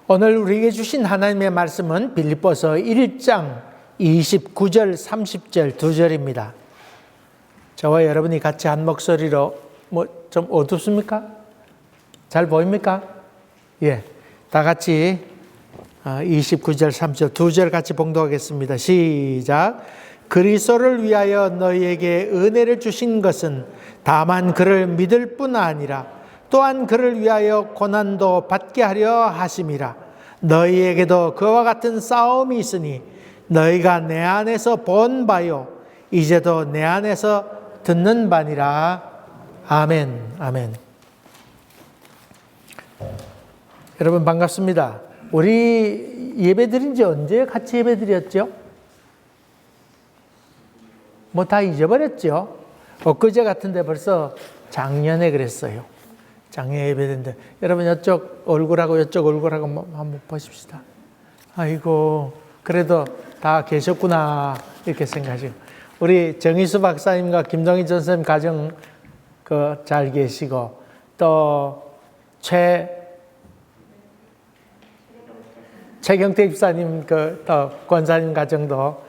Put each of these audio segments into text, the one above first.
오늘 우리에게 주신 하나님의 말씀은 빌립보서 1장 29절 30절 두 절입니다. 저와 여러분이 같이 한 목소리로 좀 어둡습니까? 잘 보입니까? 예, 다 같이 29절 30절 두 절 같이 봉독하겠습니다. 시작. 그리스도를 위하여 너희에게 은혜를 주신 것은 다만 그를 믿을 뿐 아니라 또한 그를 위하여 고난도 받게 하려 하심이라. 너희에게도 그와 같은 싸움이 있으니 너희가 내 안에서 본 바요 이제도 내 안에서 듣는 바니라. 아멘. 아멘. 여러분 반갑습니다. 우리 예배 드린 지 언제 같이 예배 드렸죠? 다 잊어버렸죠? 엊그제 같은데 벌써 작년에 그랬어요. 작년에 예배 드렸는데 여러분 이쪽 얼굴하고 이쪽 얼굴하고 한번 보십시다. 아이고 그래도 다 계셨구나 이렇게 생각하시고 우리 정희수 박사님과 김동희 전사님 가정 잘 계시고 또 최경태 집사님 또 권사님 가정도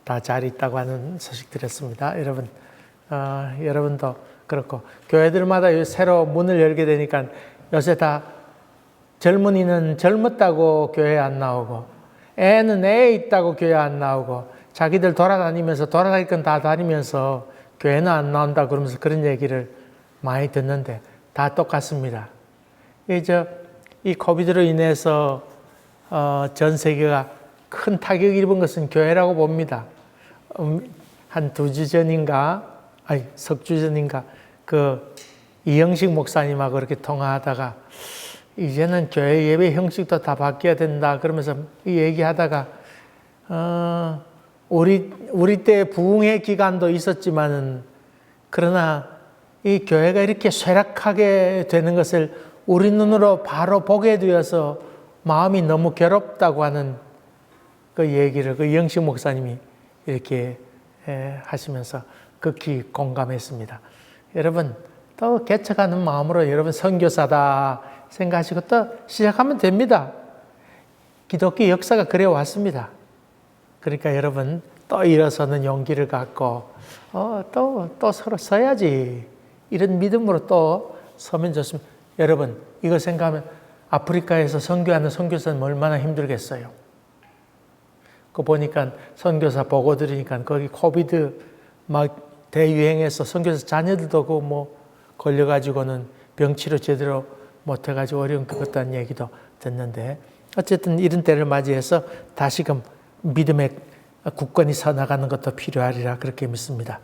다 잘 있다고 하는 소식 들었습니다. 여러분, 여러분도 그렇고 교회들마다 새로 문을 열게 되니까 요새 다 젊은이는 젊었다고 교회 안 나오고 애는 애 있다고 교회 안 나오고 자기들 돌아다니면서 돌아다닐 건 다 다니면서 교회는 안 나온다 그러면서 그런 얘기를 많이 듣는데 다 똑같습니다. 이 코비드로 인해서 전 세계가 큰 타격을 입은 것은 교회라고 봅니다. 한 2주 전인가, 석주 전인가, 이영식 목사님하고 그렇게 통화하다가 이제는 교회 예배 형식도 다 바뀌어야 된다 그러면서 얘기하다가 우리 때 부흥의 기간도 있었지만은 그러나 이 교회가 이렇게 쇠락하게 되는 것을 우리 눈으로 바로 보게 되어서 마음이 너무 괴롭다고 하는 그 얘기를 이영식 목사님이 이렇게 하시면서 극히 공감했습니다. 여러분 또 개척하는 마음으로 여러분 선교사다 생각하시고 또 시작하면 됩니다. 기독교 역사가 그래 왔습니다. 그러니까 여러분 또 일어서는 용기를 갖고 또 서로 서야지 이런 믿음으로 또 서면 좋습니다. 여러분 이거 생각하면 아프리카에서 선교하는 선교사는 얼마나 힘들겠어요. 보니까 선교사 보고 들으니까 거기 코비드 막 대유행해서 선교사 자녀들도 걸려가지고는 병치료 제대로 못해가지고 어려운 것 같다는 얘기도 듣는데 어쨌든 이런 때를 맞이해서 다시금 믿음의 굳건히 서나가는 것도 필요하리라 그렇게 믿습니다.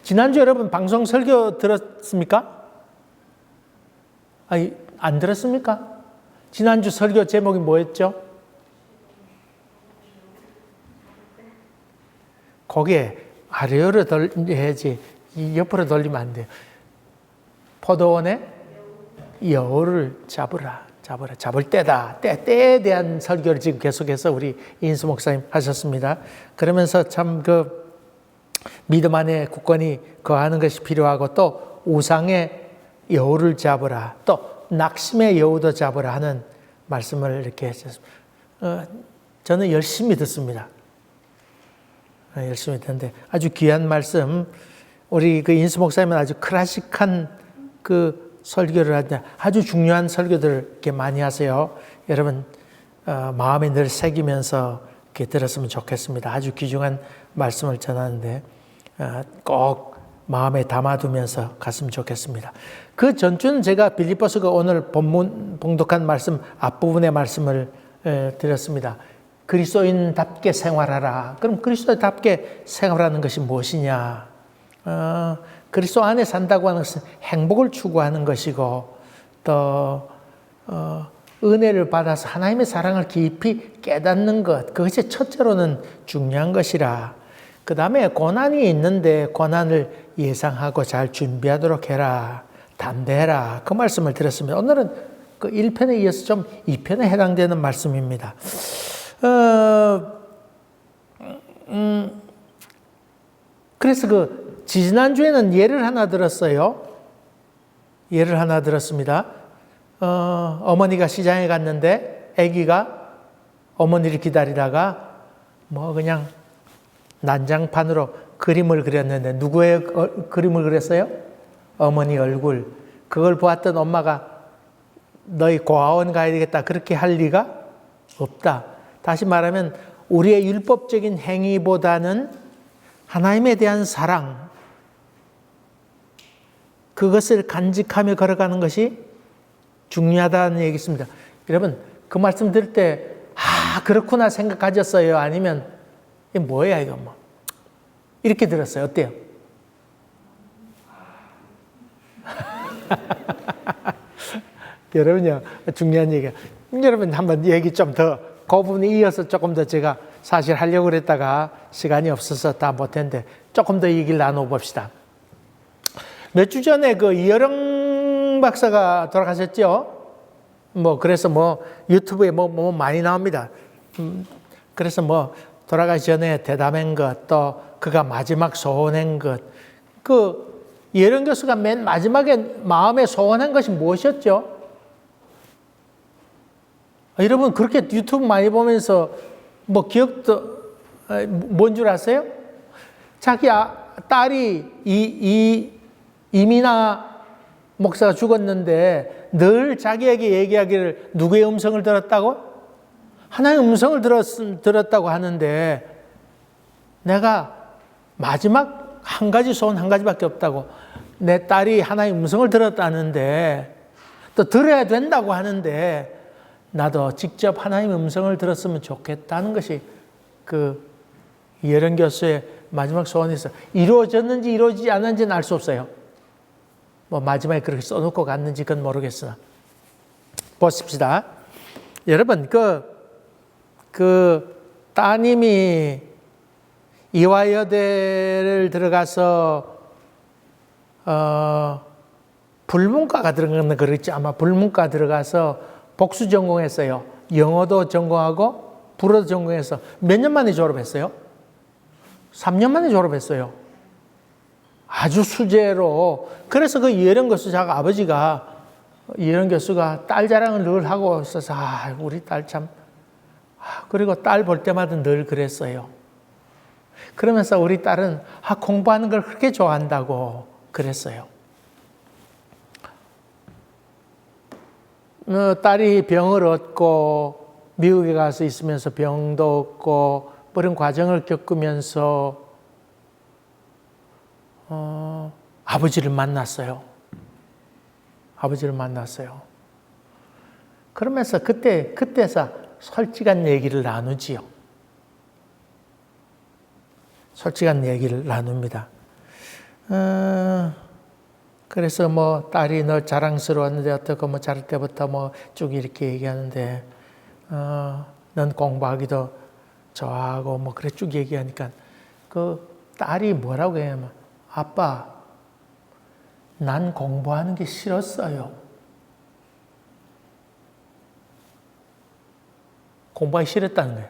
지난주 여러분 방송 설교 들었습니까? 안 들었습니까? 지난주 설교 제목이 뭐였죠? 고개 아래로 돌려야지 옆으로 돌리면 안 돼요. 포도원에 여우를 잡을 때다. 때에 대한 설교를 지금 계속해서 우리 인수 목사님 하셨습니다. 그러면서 참 믿음 안에 굳건히 거하는 것이 필요하고 또 우상의 여우를 잡으라. 또 낙심의 여우도 잡으라 하는 말씀을 이렇게 하셨습니다. 저는 열심히 듣습니다. 열심히 듣는데 아주 귀한 말씀 우리 인수 목사님은 아주 클래식한 설교를 하는데 아주 중요한 설교들을 이렇게 많이 하세요. 여러분 마음에 늘 새기면서 이렇게 들었으면 좋겠습니다. 아주 귀중한 말씀을 전하는데 꼭 마음에 담아두면서 갔으면 좋겠습니다. 그 전주는 제가 빌립보서가 오늘 본문 봉독한 말씀 앞부분의 말씀을 드렸습니다. 그리스도인답게 생활하라. 그럼 그리스도인답게 생활하는 것이 무엇이냐? 그리스도 안에 산다고 하는 것은 행복을 추구하는 것이고 또 은혜를 받아서 하나님의 사랑을 깊이 깨닫는 것, 그것이 첫째로는 중요한 것이라. 그 다음에 고난이 있는데 고난을 예상하고 잘 준비하도록 해라. 담대해라. 그 말씀을 드렸습니다. 오늘은 1편에 이어서 좀 2편에 해당되는 말씀입니다. 그래서 지난주에는 예를 하나 들었어요. 예를 하나 들었습니다. 어머니가 시장에 갔는데 아기가 어머니를 기다리다가 뭐 그냥 난장판으로 그림을 그렸는데 누구의 그림을 그렸어요? 어머니 얼굴. 그걸 보았던 엄마가 너희 고아원 가야 되겠다 그렇게 할 리가 없다. 다시 말하면 우리의 율법적인 행위보다는 하나님에 대한 사랑, 그것을 간직하며 걸어가는 것이 중요하다는 얘기입니다. 여러분, 그 말씀 들을 때 그렇구나 생각하셨어요? 아니면 이게 뭐야 이거 뭐 이렇게 들었어요? 어때요? 여러분요, 중요한 얘기야. 여러분 한번 얘기 좀 더, 그 부분에 이어서 조금 더 제가 사실 하려고 그랬다가 시간이 없어서 다 못했는데 조금 더 얘기를 나눠봅시다. 몇 주 전에 그 이여령 박사가 돌아가셨죠? 그래서 유튜브에 많이 나옵니다. 그래서 돌아가기 전에 대담한 것, 또 그가 마지막 소원한 것, 그 이여령 교수가 맨 마지막에 마음에 소원한 것이 무엇이었죠? 여러분 그렇게 유튜브 많이 보면서 기억도 뭔 줄 아세요? 자기 딸이 이민아 목사가 죽었는데 늘 자기에게 얘기하기를 누구의 음성을 들었다고? 하나님의 음성을 들었다고 하는데 내가 마지막 한 가지 소원 한 가지밖에 없다고. 내 딸이 하나님의 음성을 들었다는데 또 들어야 된다고 하는데 나도 직접 하나님의 음성을 들었으면 좋겠다는 것이 그 이여령 교수의 마지막 소원에서 이루어졌는지 이루어지지 않았는지는 알 수 없어요. 마지막에 그렇게 써놓고 갔는지 그건 모르겠으나 보십시다. 여러분 그 따님이 이화여대를 들어가서 불문과가 들어가는 그랬지 아마 불문과 들어가서 복수 전공했어요. 영어도 전공하고 불어도 전공해서 몇 년 만에 졸업했어요? 3년 만에 졸업했어요. 아주 수제로. 그래서 그 이여령 교수 자가 아버지가 이여령 교수가 딸 자랑을 늘 하고 있어서 우리 딸 참. 그리고 딸 볼 때마다 늘 그랬어요. 그러면서 우리 딸은 공부하는 걸 그렇게 좋아한다고 그랬어요. 딸이 병을 얻고 미국에 가서 있으면서 병도 얻고 그런 과정을 겪으면서 아버지를 만났어요. 아버지를 만났어요. 그러면서 그때서 솔직한 얘기를 나누지요. 솔직한 얘기를 나눕니다. 그래서 딸이 너 자랑스러웠는데 어떻고 자랄 때부터 쭉 이렇게 얘기하는데 넌 공부하기도 좋아하고 그래 쭉 얘기하니까 그 딸이 뭐라고 해야만 아빠 난 공부하는 게 싫었어요. 공부하기 싫었다는 거예요.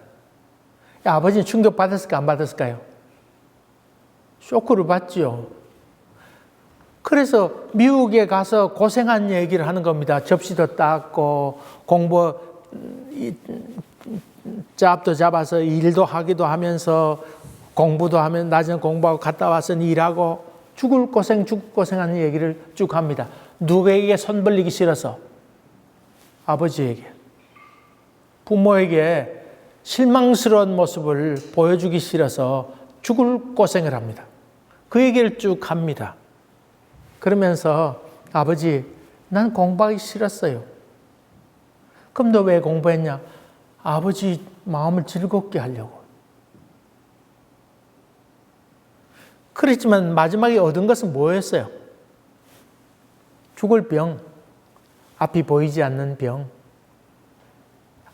아버지는 충격 받았을까 안 받았을까요? 쇼크를 받지요. 그래서 미국에 가서 고생한 얘기를 하는 겁니다. 접시도 닦고 공부 잡도 잡아서 일도 하기도 하면서 공부도 하면 낮에는 공부하고 갔다 와서 일하고 죽을 고생하는 얘기를 쭉 합니다. 누구에게 손 벌리기 싫어서? 아버지에게. 부모에게 실망스러운 모습을 보여주기 싫어서 죽을 고생을 합니다. 그 얘기를 쭉 합니다. 그러면서 아버지 난 공부하기 싫었어요. 그럼 너 왜 공부했냐? 아버지 마음을 즐겁게 하려고. 그랬지만 마지막에 얻은 것은 뭐였어요? 죽을 병, 앞이 보이지 않는 병.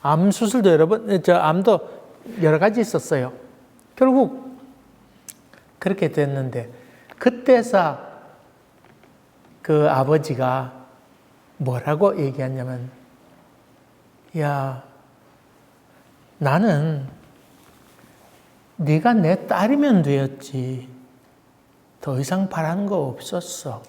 암 수술도 암도 여러 가지 있었어요. 결국 그렇게 됐는데 그때서 그 아버지가 뭐라고 얘기했냐면 야 나는 네가 내 딸이면 되었지 더 이상 바라는 거 없었어.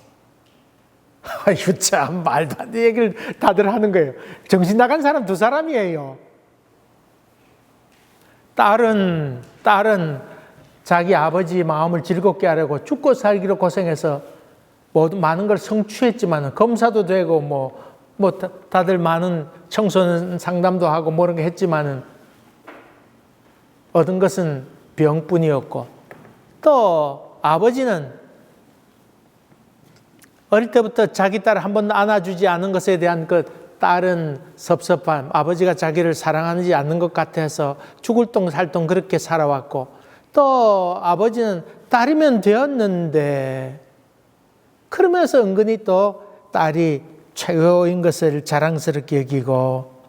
아이고, 참, 말도 안 되는 얘기를 다들 하는 거예요. 정신 나간 사람 두 사람이에요. 딸은 자기 아버지 마음을 즐겁게 하려고 죽고 살기로 고생해서 많은 걸 성취했지만, 검사도 되고, 다들 많은 청소년 상담도 하고, 이런 거 했지만은, 얻은 것은 병뿐이었고, 또 아버지는 어릴 때부터 자기 딸을 한 번도 안아주지 않은 것에 대한 그 딸은 섭섭함, 아버지가 자기를 사랑하지 않는 것 같아서 죽을 똥 살 똥 그렇게 살아왔고, 또 아버지는 딸이면 되었는데, 그러면서 은근히 또 딸이 최고인 것을 자랑스럽게 여기고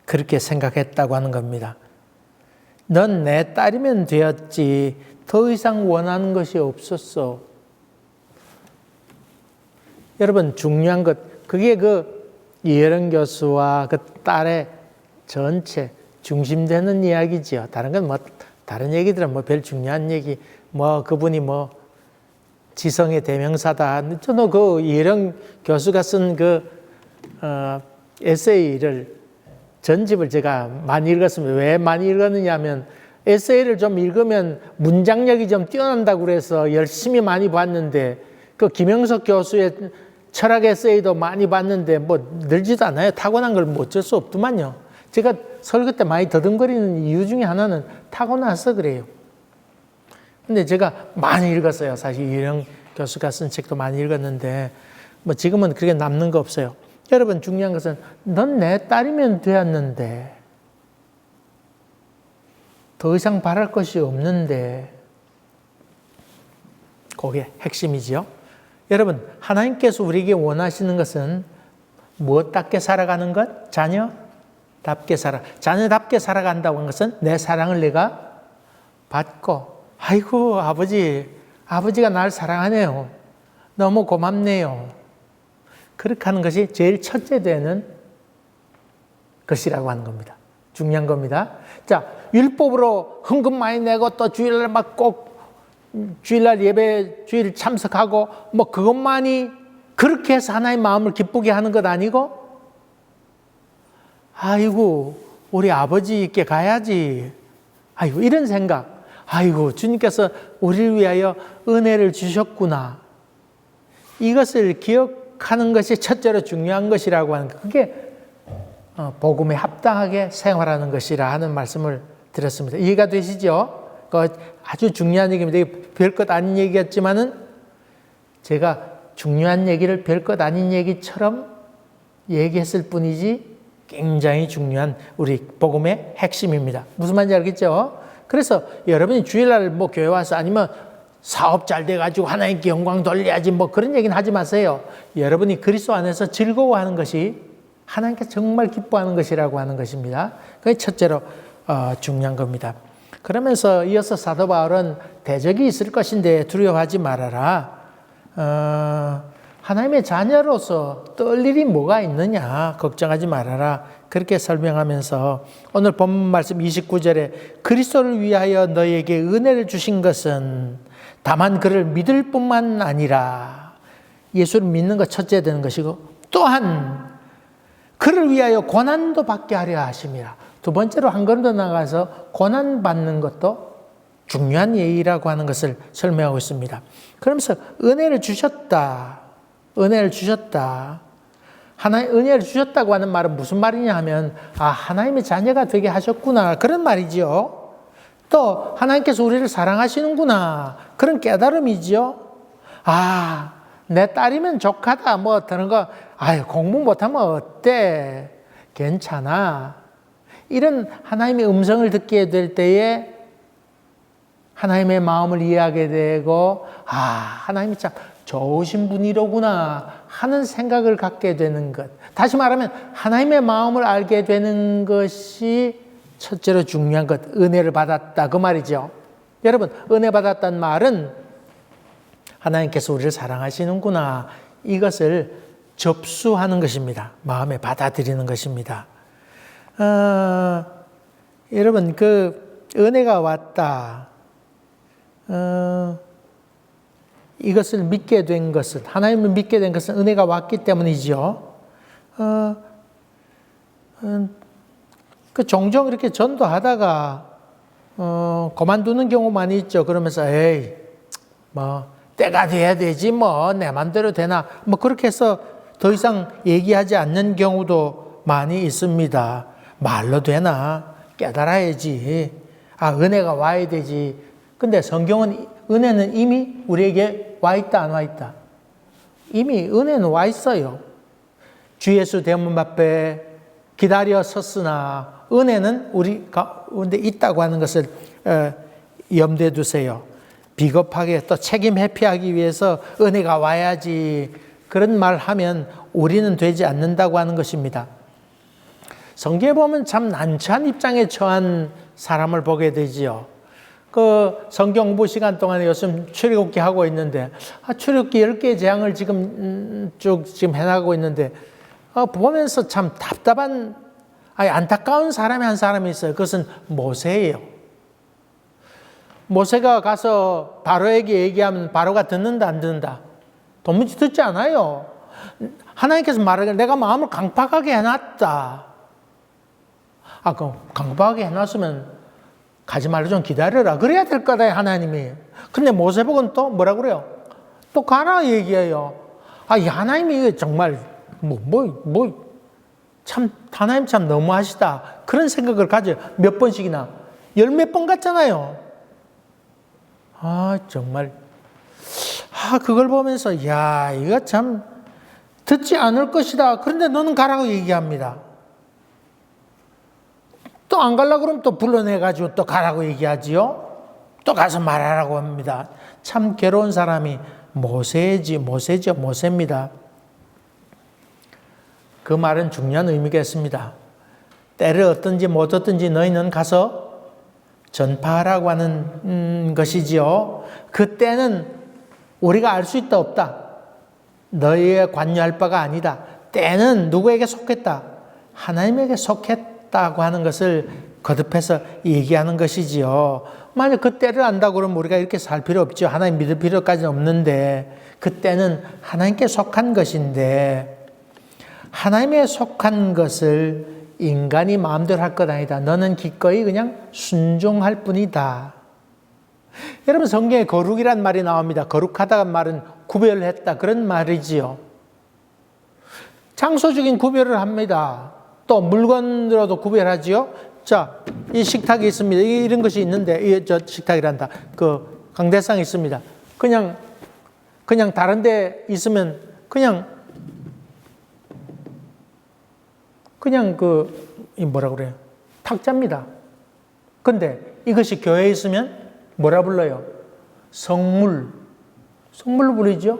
그렇게 생각했다고 하는 겁니다. 넌 내 딸이면 되었지 더 이상 원하는 것이 없었어. 여러분, 중요한 것, 그게 그 이혜령 교수와 그 딸의 전체 중심되는 이야기지요. 다른 건 다른 얘기들은 별 중요한 얘기, 그분이 지성의 대명사다. 저는 그 이혜령 교수가 쓴 에세이를, 전집을 제가 많이 읽었습니다. 왜 많이 읽었느냐 하면, 에세이를 좀 읽으면 문장력이 좀 뛰어난다고 그래서 열심히 많이 봤는데, 그 김영석 교수의 철학 에세이도 많이 봤는데, 늘지도 않아요. 타고난 걸 어쩔 수 없더만요. 제가 설교 때 많이 더듬거리는 이유 중에 하나는 타고나서 그래요. 근데 제가 많이 읽었어요. 사실 이혜령 교수가 쓴 책도 많이 읽었는데, 지금은 그렇게 남는 거 없어요. 여러분, 중요한 것은 넌 내 딸이면 되었는데, 더 이상 바랄 것이 없는데, 그게 핵심이지요. 여러분, 하나님께서 우리에게 원하시는 것은 무엇답게 살아가는 것? 자녀답게 자녀답게 살아간다고 하는 것은 내 사랑을 내가 받고, 아이고, 아버지가 날 사랑하네요. 너무 고맙네요. 그렇게 하는 것이 제일 첫째 되는 것이라고 하는 겁니다. 중요한 겁니다. 자, 율법으로 헌금 많이 내고 또 주일날 주일날 예배, 주일 참석하고, 그것만이 그렇게 해서 하나님 마음을 기쁘게 하는 것 아니고, 아이고, 우리 아버지께 가야지. 아이고, 이런 생각. 아이고, 주님께서 우리를 위하여 은혜를 주셨구나. 이것을 기억하는 것이 첫째로 중요한 것이라고 하는 것. 그게 복음에 합당하게 생활하는 것이라 하는 말씀을 드렸습니다. 이해가 되시죠? 아주 중요한 얘기입니다. 별것 아닌 얘기였지만은 제가 중요한 얘기를 별것 아닌 얘기처럼 얘기했을 뿐이지 굉장히 중요한 우리 복음의 핵심입니다. 무슨 말인지 알겠죠? 그래서 여러분이 주일날 교회 와서 아니면 사업 잘 돼가지고 하나님께 영광 돌려야지 그런 얘기는 하지 마세요. 여러분이 그리스도 안에서 즐거워하는 것이 하나님께 정말 기뻐하는 것이라고 하는 것입니다. 그게 첫째로 중요한 겁니다. 그러면서 이어서 사도 바울은 대적이 있을 것인데 두려워하지 말아라. 하나님의 자녀로서 떨 일이 뭐가 있느냐, 걱정하지 말아라. 그렇게 설명하면서 오늘 본문 말씀 29절에 그리스도를 위하여 너에게 은혜를 주신 것은 다만 그를 믿을 뿐만 아니라, 예수를 믿는 것 첫째 되는 것이고, 또한 그를 위하여 고난도 받게 하려 하심이라. 두 번째로 한 걸음 더 나가서 고난 받는 것도 중요한 예의라고 하는 것을 설명하고 있습니다. 그러면서 은혜를 주셨다. 은혜를 주셨다. 하나님 은혜를 주셨다고 하는 말은 무슨 말이냐 하면, 하나님의 자녀가 되게 하셨구나, 그런 말이죠. 또 하나님께서 우리를 사랑하시는구나, 그런 깨달음이죠. 내 딸이면 족하다, 다른 거, 공부 못하면 어때? 괜찮아. 이런 하나님의 음성을 듣게 될 때에 하나님의 마음을 이해하게 되고, 하나님이 참 좋으신 분이로구나 하는 생각을 갖게 되는 것. 다시 말하면 하나님의 마음을 알게 되는 것이 첫째로 중요한 것, 은혜를 받았다, 그 말이죠. 여러분, 은혜 받았다는 말은 하나님께서 우리를 사랑하시는구나, 이것을 접수하는 것입니다. 마음에 받아들이는 것입니다. 여러분, 은혜가 왔다. 이것을 믿게 된 것은, 하나님을 믿게 된 것은 은혜가 왔기 때문이죠. 종종 이렇게 전도하다가 그만두는 경우 많이 있죠. 그러면서 에이 뭐 때가 돼야 되지 뭐 내 맘대로 되나 뭐 그렇게 해서 더 이상 얘기하지 않는 경우도 많이 있습니다. 말로 되나? 깨달아야지. 은혜가 와야 되지. 근데 성경은 은혜는 이미 우리에게 와 있다 안 와 있다? 이미 은혜는 와 있어요. 주 예수 대문 앞에 기다려 섰으나 은혜는 우리 가운데 있다고 하는 것을 염두에 두세요. 비겁하게 또 책임 회피하기 위해서 은혜가 와야지 그런 말 하면 우리는 되지 않는다고 하는 것입니다. 성경에 보면 참 난처한 입장에 처한 사람을 보게 되지요. 그 성경 공부 시간 동안에 요즘 출애굽기 하고 있는데 출애굽기 10개의 재앙을 지금 해나가고 있는데 보면서 참 답답한 안타까운 사람이 한 사람이 있어요. 그것은 모세예요. 모세가 가서 바로에게 얘기하면 바로가 듣는다 안 듣는다? 도무지 듣지 않아요. 하나님께서 말하기를 내가 마음을 강팍하게 해놨다. 그럼 강팍하게 해놨으면 가지 말고 좀 기다려라. 그래야 될 거다 하나님이. 근데 모세복은 또 뭐라 그래요? 또 가라 얘기해요. 이 하나님이 정말 참 하나님 참 너무하시다. 그런 생각을 가져요. 몇 번씩이나. 10몇 번 같잖아요. 정말. 그걸 보면서 이거 참 듣지 않을 것이다. 그런데 너는 가라고 얘기합니다. 또 안 가려고 그러면 또 불러내가지고 또 가라고 얘기하지요. 또 가서 말하라고 합니다. 참 괴로운 사람이 모세입니다. 그 말은 중요한 의미가 있습니다. 때를 얻든지 못 얻든지 너희는 가서 전파하라고 하는 것이지요. 그때는 우리가 알 수 있다 없다. 너희에 관여할 바가 아니다. 때는 누구에게 속했다? 하나님에게 속했다고 하는 것을 거듭해서 얘기하는 것이지요. 만약 그 때를 안다고 그러면 우리가 이렇게 살 필요 없죠. 하나님 믿을 필요까지는 없는데 그때는 하나님께 속한 것인데 하나님에 속한 것을 인간이 마음대로 할 것 아니다. 너는 기꺼이 그냥 순종할 뿐이다. 여러분 성경에 거룩이란 말이 나옵니다. 거룩하다는 말은 구별했다 그런 말이지요. 장소적인 구별을 합니다. 또 물건으로도 구별하지요. 자, 이 식탁이 있습니다. 이런 것이 있는데 저 식탁이란다. 그 강대상이 있습니다. 그냥 다른 데 있으면 그냥 뭐라 그래요? 탁자입니다. 근데 이것이 교회에 있으면 뭐라 불러요? 성물로 부르죠?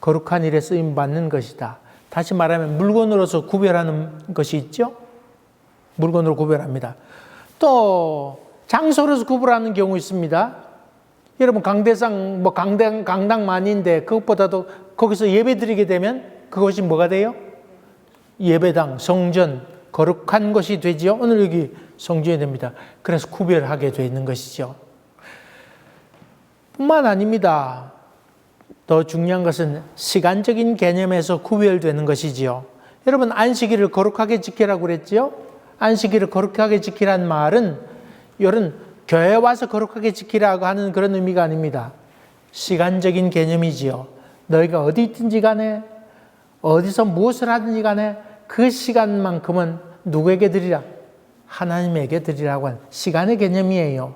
거룩한 일에 쓰임 받는 것이다. 다시 말하면 물건으로서 구별하는 것이 있죠? 물건으로 구별합니다. 또 장소로서 구별하는 경우 있습니다. 여러분 강대상 강당 많이인데 그것보다도 거기서 예배 드리게 되면 그것이 뭐가 돼요? 예배당, 성전, 거룩한 것이 되지요. 오늘 여기 성전이 됩니다. 그래서 구별하게 되어 있는 것이죠. 뿐만 아닙니다. 더 중요한 것은 시간적인 개념에서 구별되는 것이지요. 여러분 안식일을 거룩하게 지키라고 그랬지요. 안식일을 거룩하게 지키란 말은 이런 교회에 와서 거룩하게 지키라고 하는 그런 의미가 아닙니다. 시간적인 개념이지요. 너희가 어디 있든지 간에 어디서 무엇을 하든지 간에 그 시간만큼은 누구에게 드리라? 하나님에게 드리라고 하는 시간의 개념이에요.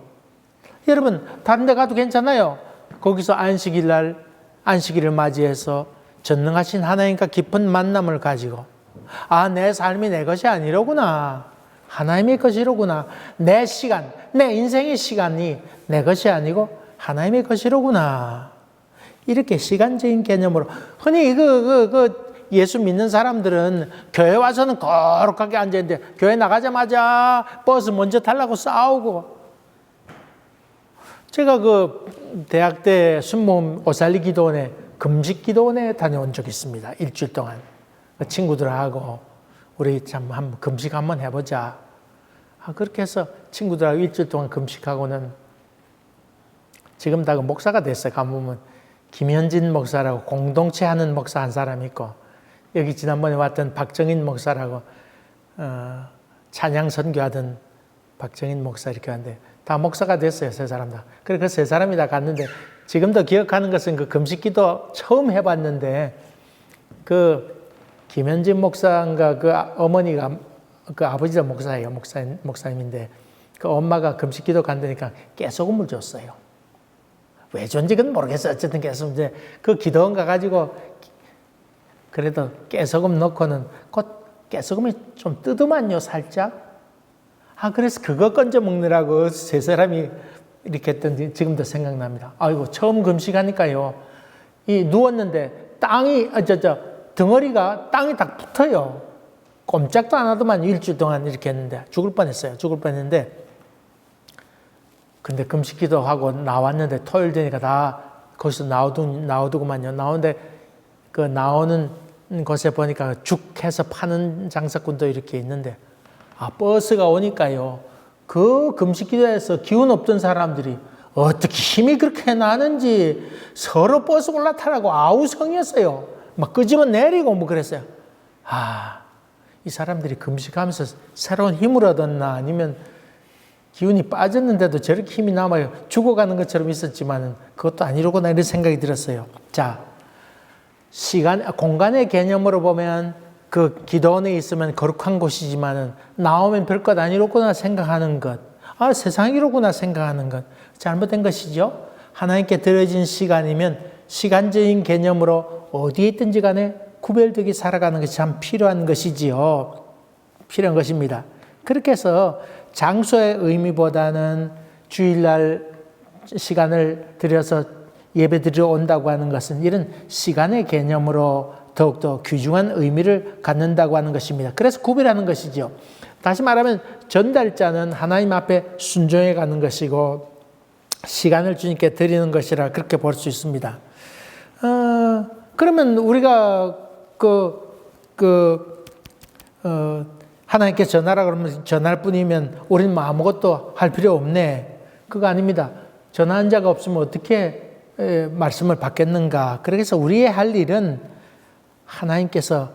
여러분 다른 데 가도 괜찮아요. 거기서 안식일을 맞이해서 전능하신 하나님과 깊은 만남을 가지고 내 삶이 내 것이 아니로구나. 하나님의 것이로구나. 내 시간, 내 인생의 시간이 내 것이 아니고 하나님의 것이로구나. 이렇게 시간적인 개념으로 흔히 예수 믿는 사람들은 교회 와서는 거룩하게 앉아있는데 교회 나가자마자 버스 먼저 타려고 싸우고 제가 대학 때 순모음 오살리 기도원에 금식 기도원에 다녀온 적이 있습니다. 일주일 동안 친구들하고 우리 참 한번 금식 한번 해보자. 그렇게 해서 친구들하고 일주일 동안 금식하고는 지금 다 목사가 됐어요. 가보면 김현진 목사라고 공동체 하는 목사 한 사람 있고, 여기 지난번에 왔던 박정인 목사라고 찬양 선교하던 박정인 목사 이렇게 왔는데 다 목사가 됐어요. 세 사람 다. 그래 그 세 사람이 다 갔는데 지금도 기억하는 것은 그 금식기도 처음 해봤는데 그 김현진 목사인가 그 어머니가 그 아버지가 목사예요. 목사님인데 그 엄마가 금식기도 간다니까 깨소금을 줬어요. 왜 줬는지는 모르겠어요. 어쨌든 계속 이제 그 기도원 가가지고 그래도 깨소금 넣고는 그 깨소금이 좀 뜨더만요, 살짝. 그래서 그거 건져 먹느라고 세 사람이 이렇게 했던지 지금도 생각납니다. 아이고, 처음 금식하니까요. 이 누웠는데 땅이, 덩어리가 땅에 딱 붙어요. 꼼짝도 안 하더만 일주일 동안 이렇게 했는데 죽을 뻔했어요. 죽을 뻔했는데 근데 금식기도 하고 나왔는데 토요일 되니까 다 거기서 나오더구만요. 나오는데 그 나오는 곳에 보니까 죽해서 파는 장사꾼도 이렇게 있는데 버스가 오니까요. 그 금식기도에서 기운 없던 사람들이 어떻게 힘이 그렇게 나는지 서로 버스 올라타라고 아우성이었어요. 막 끄집어 내리고 뭐 그랬어요. 이 사람들이 금식하면서 새로운 힘을 얻었나 아니면 기운이 빠졌는데도 저렇게 힘이 남아요. 죽어가는 것처럼 있었지만 그것도 아니로구나 이런 생각이 들었어요. 자, 공간의 개념으로 보면 그 기도원에 있으면 거룩한 곳이지만 나오면 별것 아니로구나 생각하는 것. 세상이로구나 생각하는 것. 잘못된 것이죠. 하나님께 드려진 시간이면 시간적인 개념으로 어디에 있든지 간에 구별되게 살아가는 것이 참 필요한 것이지요. 필요한 것입니다. 그렇게 해서 장소의 의미보다는 주일날 시간을 들여서 예배 드리러 온다고 하는 것은 이런 시간의 개념으로 더욱더 귀중한 의미를 갖는다고 하는 것입니다. 그래서 구별하는 것이죠. 다시 말하면 전달자는 하나님 앞에 순종해 가는 것이고 시간을 주님께 드리는 것이라 그렇게 볼 수 있습니다. 그러면 우리가 하나님께 전하라 그러면 전할 뿐이면 우리는 뭐 아무것도 할 필요 없네. 그거 아닙니다. 전하는 자가 없으면 어떻게 말씀을 받겠는가. 그래서 우리의 할 일은 하나님께서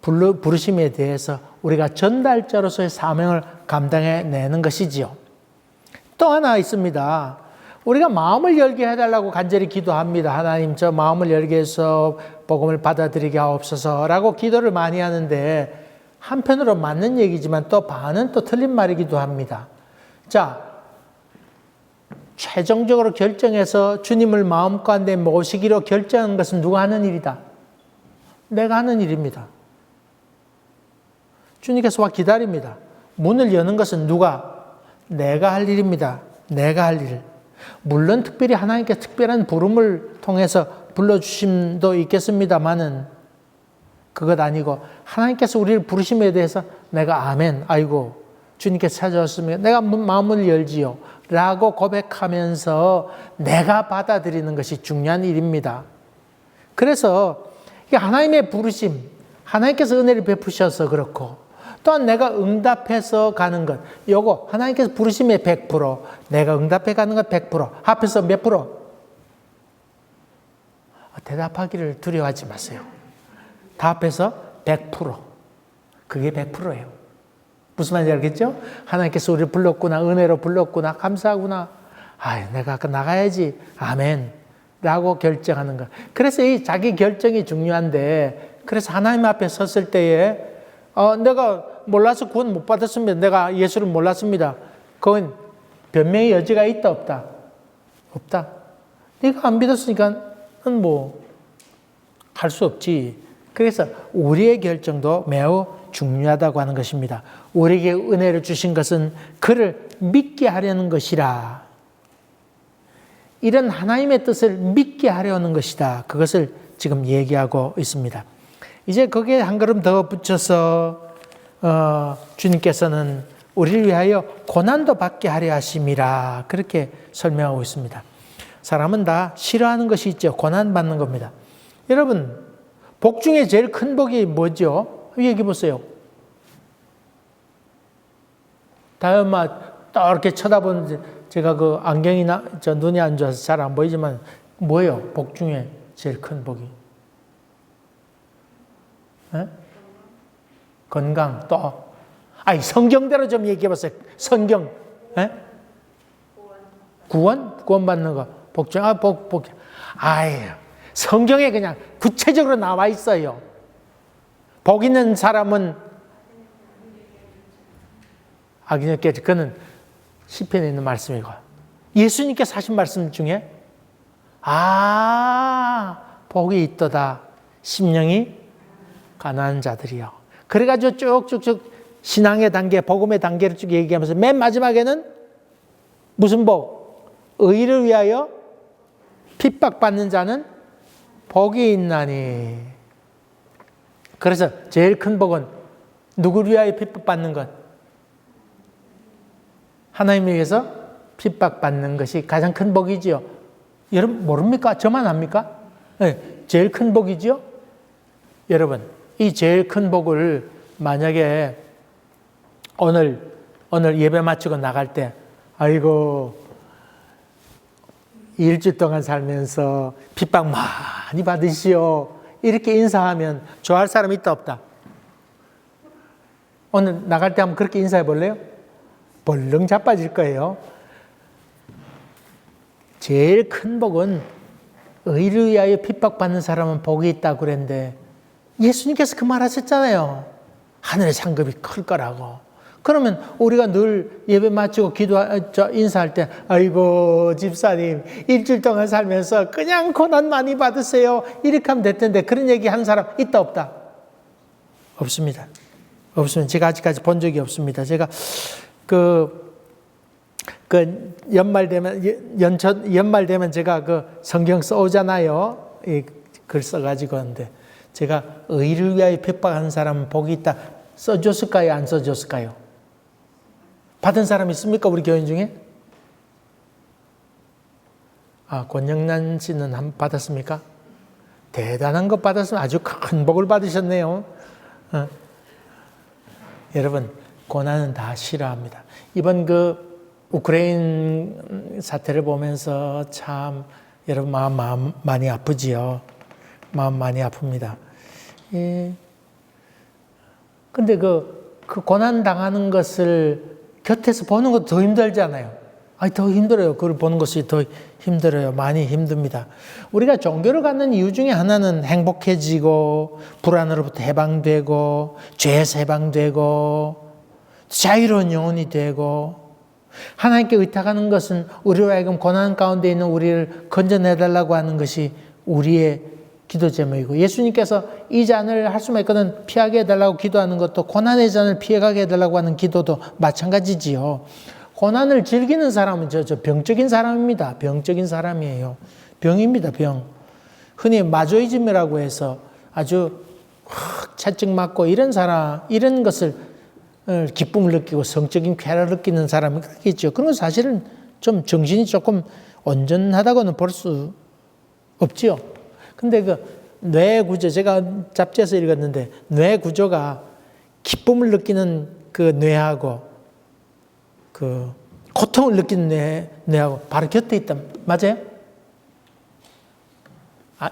부르심에 대해서 우리가 전달자로서의 사명을 감당해내는 것이지요. 또 하나 있습니다. 우리가 마음을 열게 해달라고 간절히 기도합니다. 하나님, 저 마음을 열게 해서 복음을 받아들이게 하옵소서라고 기도를 많이 하는데 한편으로 맞는 얘기지만 또 반은 또 틀린 말이기도 합니다. 자, 최종적으로 결정해서 주님을 마음 가운데 모시기로 결정한 것은 누가 하는 일이다? 내가 하는 일입니다. 주님께서 와 기다립니다. 문을 여는 것은 누가? 내가 할 일입니다. 내가 할 일. 물론 특별히 하나님께 특별한 부름을 통해서 불러주심도 있겠습니다만은 그것 아니고 하나님께서 우리를 부르심에 대해서 내가 아멘, 아이고 주님께서 찾아왔으면 내가 마음을 열지요 라고 고백하면서 내가 받아들이는 것이 중요한 일입니다. 그래서 하나님의 부르심, 하나님께서 은혜를 베푸셔서 그렇고 또한 내가 응답해서 가는 것, 요거 하나님께서 부르심의 100%, 내가 응답해 가는 것 100%, 합해서 몇 프로? 대답하기를 두려워하지 마세요. 다 합해서 100%. 그게 100%예요. 무슨 말인지 알겠죠? 하나님께서 우리를 불렀구나, 은혜로 불렀구나, 감사하구나. 내가 아까 나가야지. 아멘. 라고 결정하는 것. 그래서 이 자기 결정이 중요한데, 그래서 하나님 앞에 섰을 때에, 내가 몰라서 구원 못 받았습니다. 내가 예수를 몰랐습니다. 그건 변명의 여지가 있다, 없다? 없다. 네가 안 믿었으니까 할 수 없지. 그래서 우리의 결정도 매우 중요하다고 하는 것입니다. 우리에게 은혜를 주신 것은 그를 믿게 하려는 것이라. 이런 하나님의 뜻을 믿게 하려는 것이다. 그것을 지금 얘기하고 있습니다. 이제 거기에 한 걸음 더 붙여서 주님께서는 우리를 위하여 고난도 받게 하려 하심이라 그렇게 설명하고 있습니다. 사람은 다 싫어하는 것이 있죠. 고난 받는 겁니다. 여러분, 복 중에 제일 큰 복이 뭐죠? 얘기해 보세요. 다음에 또 이렇게 쳐다보는 제가 그 안경이 눈이 안 좋아서 잘 안 보이지만 뭐예요? 복 중에 제일 큰 복이? 에? 건강 또. 아니 성경대로 좀 얘기해 보세요. 성경. 에? 구원 받는 거. 복 중, 복. 아예 성경에 그냥 구체적으로 나와 있어요. 복 있는 사람은 악인에게 그는 시편에 있는 말씀이고 예수님께서 하신 말씀 중에 복이 있도다 심령이 가난한 자들이요. 그래가지고 쭉쭉쭉 신앙의 단계, 복음의 단계를 쭉 얘기하면서 맨 마지막에는 무슨 복? 의를 위하여 핍박받는 자는 복이 있나니. 그래서 제일 큰 복은 누구를 위하여 핍박받는 것? 하나님에 의해서 핍박받는 것이 가장 큰 복이지요. 여러분 모릅니까? 저만 압니까? 네, 제일 큰 복이지요. 여러분 이 제일 큰 복을 만약에 오늘 예배 마치고 나갈 때 아이고 일주일 동안 살면서 핍박 많이 받으시오 이렇게 인사하면 좋아할 사람 있다 없다? 오늘 나갈 때 한번 그렇게 인사해 볼래요? 벌렁 자빠질 거예요. 제일 큰 복은 의를 위하여 핍박받는 사람은 복이 있다고 그랬는데 예수님께서 그 말 하셨잖아요. 하늘의 상급이 클 거라고. 그러면 우리가 늘 예배 마치고 인사할 때 아이고 집사님 일주일 동안 살면서 그냥 고난 많이 받으세요 이렇게 하면 될 텐데 그런 얘기 하는 사람 있다 없다? 없습니다. 없습니다. 제가 아직까지 본 적이 없습니다. 제가 연말 되면 제가 그 성경 써오잖아요. 글 써가지고 하는데 제가 의를 위하여 핍박하는 사람은 복이 있다 써줬을까요? 안 써줬을까요? 받은 사람 있습니까? 우리 교인 중에? 권영란 씨는 받았습니까? 대단한 거 받았으면 아주 큰 복을 받으셨네요. 여러분 고난은 다 싫어합니다. 이번 그 우크라이나 사태를 보면서 참 여러분 마음 많이 아프지요. 마음 많이 아픕니다. 근데 그 고난 당하는 것을 곁에서 보는 것도 더 힘들잖아요. 더 힘들어요. 그걸 보는 것이 더 힘들어요. 많이 힘듭니다. 우리가 종교를 갖는 이유 중에 하나는 행복해지고 불안으로부터 해방되고 죄에서 해방되고 자유로운 영혼이 되고 하나님께 의탁하는 것은 우리로 하여금 고난 가운데 있는 우리를 건져내달라고 하는 것이 우리의 기도 제목이고 예수님께서 이 잔을 할 수만 있거든 피하게 해달라고 기도하는 것도 고난의 잔을 피해가게 해달라고 하는 기도도 마찬가지지요. 고난을 즐기는 사람은 저 병적인 사람입니다. 병적인 사람이에요. 병입니다. 병. 흔히 마조이즘이라고 해서 아주 채찍 맞고 이런 것을 기쁨을 느끼고 성적인 쾌락을 느끼는 사람이 그렇겠죠. 그런 건 사실은 좀 정신이 조금 온전하다고는 볼 수 없지요. 근데 그 뇌 구조, 제가 잡지에서 읽었는데 뇌 구조가 기쁨을 느끼는 그 뇌하고 그 고통을 느끼는 뇌하고 바로 곁에 있단 맞아요?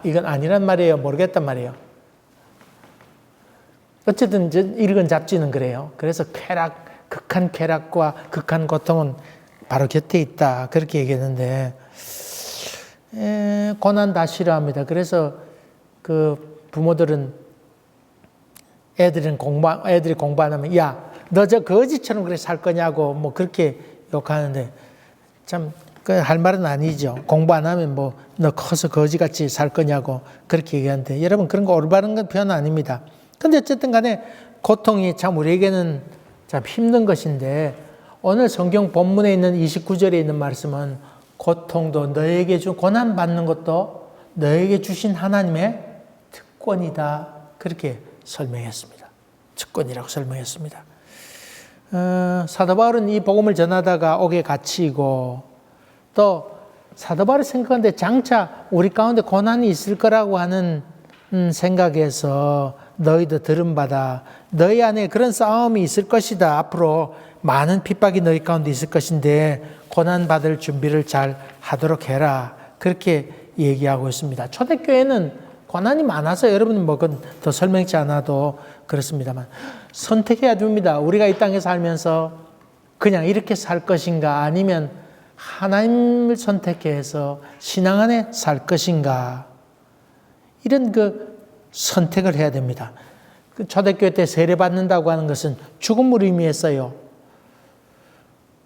이건 아니란 말이에요. 모르겠단 말이에요. 어쨌든 읽은 잡지는 그래요. 그래서 극한 쾌락과 극한 고통은 바로 곁에 있다. 그렇게 얘기했는데 고난 다 싫어합니다. 그래서 그 부모들은 애들이 공부 안 하면 야, 너 저 거지처럼 그렇게 살 거냐고 뭐 그렇게 욕하는데 참 할 말은 아니죠. 공부 안 하면 뭐 너 커서 거지같이 살 거냐고 그렇게 얘기하는데 여러분 그런 거 올바른 건 표현 아닙니다. 근데 어쨌든 간에 고통이 참 우리에게는 참 힘든 것인데 오늘 성경 본문에 있는 29절에 있는 말씀은 고통도 너에게 고난받는 것도 너에게 주신 하나님의 특권이다. 그렇게 설명했습니다. 특권이라고 설명했습니다. 사도 바울은 이 복음을 전하다가 옥에 갇히고 또 사도 바울이 생각하는데 장차 우리 가운데 고난이 있을 거라고 하는 생각에서 너희도 들은바다 너희 안에 그런 싸움이 있을 것이다. 앞으로 많은 핍박이 너희 가운데 있을 것인데 고난받을 준비를 잘 하도록 해라. 그렇게 얘기하고 있습니다. 초대교회는 고난이 많아서 여러분 뭐 그건 더 설명치 않아도 그렇습니다만 선택해야 됩니다. 우리가 이 땅에 살면서 그냥 이렇게 살 것인가 아니면 하나님을 선택해서 신앙 안에 살 것인가 이런 그 선택을 해야 됩니다. 그 초대교회 때 세례받는다고 하는 것은 죽음을 의미했어요.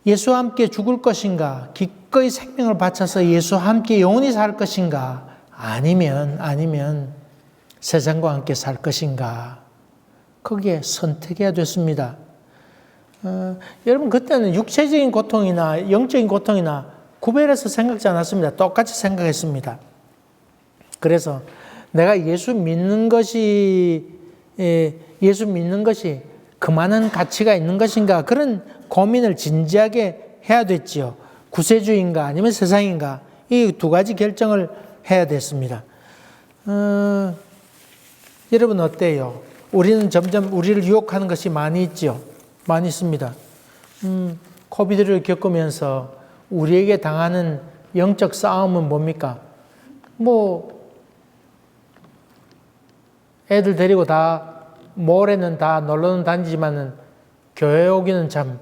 예수와 함께 죽을 것인가 기꺼이 생명을 바쳐서 예수와 함께 영원히 살 것인가 아니면 세상과 함께 살 것인가 거기에 선택해야 됐습니다. 여러분 그때는 육체적인 고통이나 영적인 고통이나 구별해서 생각지 않았습니다. 똑같이 생각했습니다. 그래서 내가 예수 믿는 것이 그만한 가치가 있는 것인가 그런 고민을 진지하게 해야 됐지요. 구세주인가 아니면 세상인가 이 두 가지 결정을 해야 됐습니다. 여러분 어때요? 우리는 점점 우리를 유혹하는 것이 많이 있죠. 많이 있습니다. 코비드를 겪으면서 우리에게 당하는 영적 싸움은 뭡니까? 애들 데리고 다 모레는 다 놀러는 다니지만은 교회 오기는 참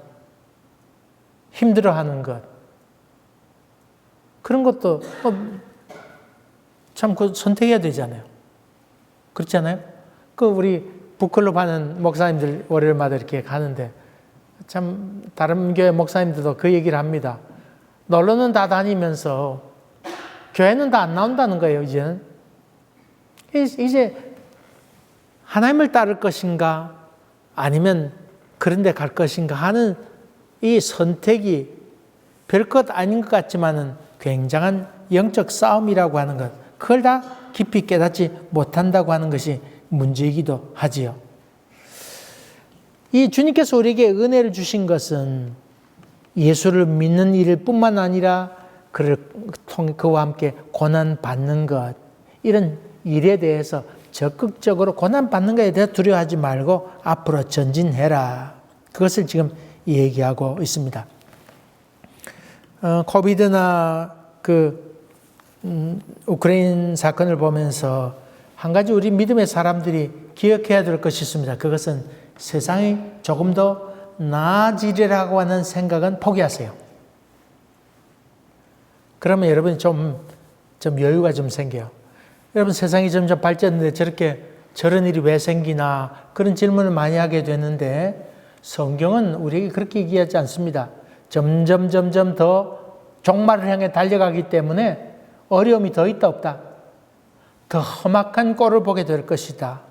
힘들어하는 것. 그런 것도 참 그 선택해야 되잖아요. 그렇지 않아요? 우리 북클럽 하는 목사님들 월요일마다 이렇게 가는데 참 다른 교회 목사님들도 그 얘기를 합니다. 놀러는 다 다니면서 교회는 다 안 나온다는 거예요, 이제는. 이제 하나님을 따를 것인가 아니면 그런 데 갈 것인가 하는 이 선택이 별것 아닌 것 같지만은 굉장한 영적 싸움이라고 하는 것, 그걸 다 깊이 깨닫지 못한다고 하는 것이 문제이기도 하지요. 이 주님께서 우리에게 은혜를 주신 것은 예수를 믿는 일 뿐만 아니라 그와 함께 고난받는 것, 이런 일에 대해서 적극적으로 고난받는 것에 대해 두려워하지 말고 앞으로 전진해라. 그것을 지금 얘기하고 있습니다. 코비드나 우크라이나 사건을 보면서 한 가지 우리 믿음의 사람들이 기억해야 될 것이 있습니다. 그것은 세상이 조금 더 나아지리라고 하는 생각은 포기하세요. 그러면 여러분이 좀 여유가 좀 생겨요. 여러분 세상이 점점 발전했는데 저런 일이 왜 생기나 그런 질문을 많이 하게 되는데 성경은 우리에게 그렇게 얘기하지 않습니다. 점점 더 종말을 향해 달려가기 때문에 어려움이 더 있다 없다. 더 험악한 꼴을 보게 될 것이다.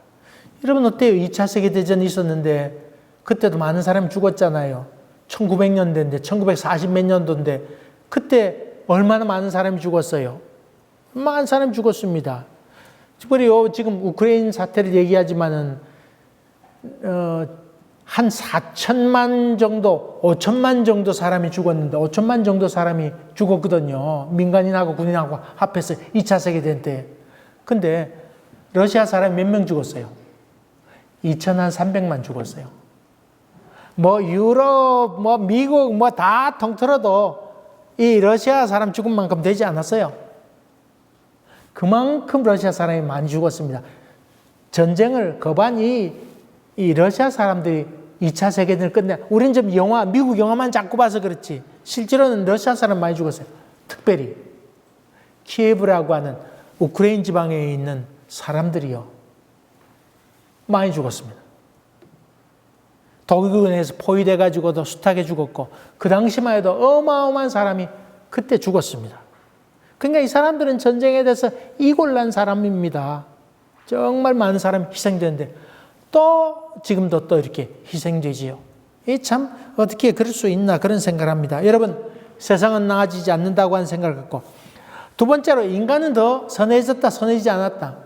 여러분 어때요? 2차 세계대전이 있었는데 그때도 많은 사람이 죽었잖아요. 1900년대인데 1940 몇 년도인데 그때 얼마나 많은 사람이 죽었어요. 많은 사람이 죽었습니다. 그리고 지금 우크라이나 사태를 얘기하지만은 한 4천만 정도, 5천만 정도 사람이 죽었는데 5천만 정도 사람이 죽었거든요. 민간인하고 군인하고 합해서 2차 세계대전 때. 근데 러시아 사람이 몇 명 죽었어요? 2,300만 죽었어요. 유럽, 미국, 다 통틀어도 이 러시아 사람 죽은 만큼 되지 않았어요. 그만큼 러시아 사람이 많이 죽었습니다. 전쟁을 거반 이 러시아 사람들이 2차 세계대전을 끝내, 우린 좀 미국 영화만 자꾸 봐서 그렇지, 실제로는 러시아 사람 많이 죽었어요. 특별히, 키예브라고 하는 우크라이나 지방에 있는 사람들이요. 많이 죽었습니다. 독일군에서 포위돼가지고도 숱하게 죽었고, 그 당시만 해도 어마어마한 사람이 그때 죽었습니다. 그러니까 이 사람들은 전쟁에 대해서 이골난 사람입니다. 정말 많은 사람이 희생되는데, 지금도 이렇게 희생되지요. 참, 어떻게 그럴 수 있나, 그런 생각을 합니다. 여러분, 세상은 나아지지 않는다고 하는 생각을 갖고, 두 번째로, 인간은 더 선해졌다, 선해지지 않았다.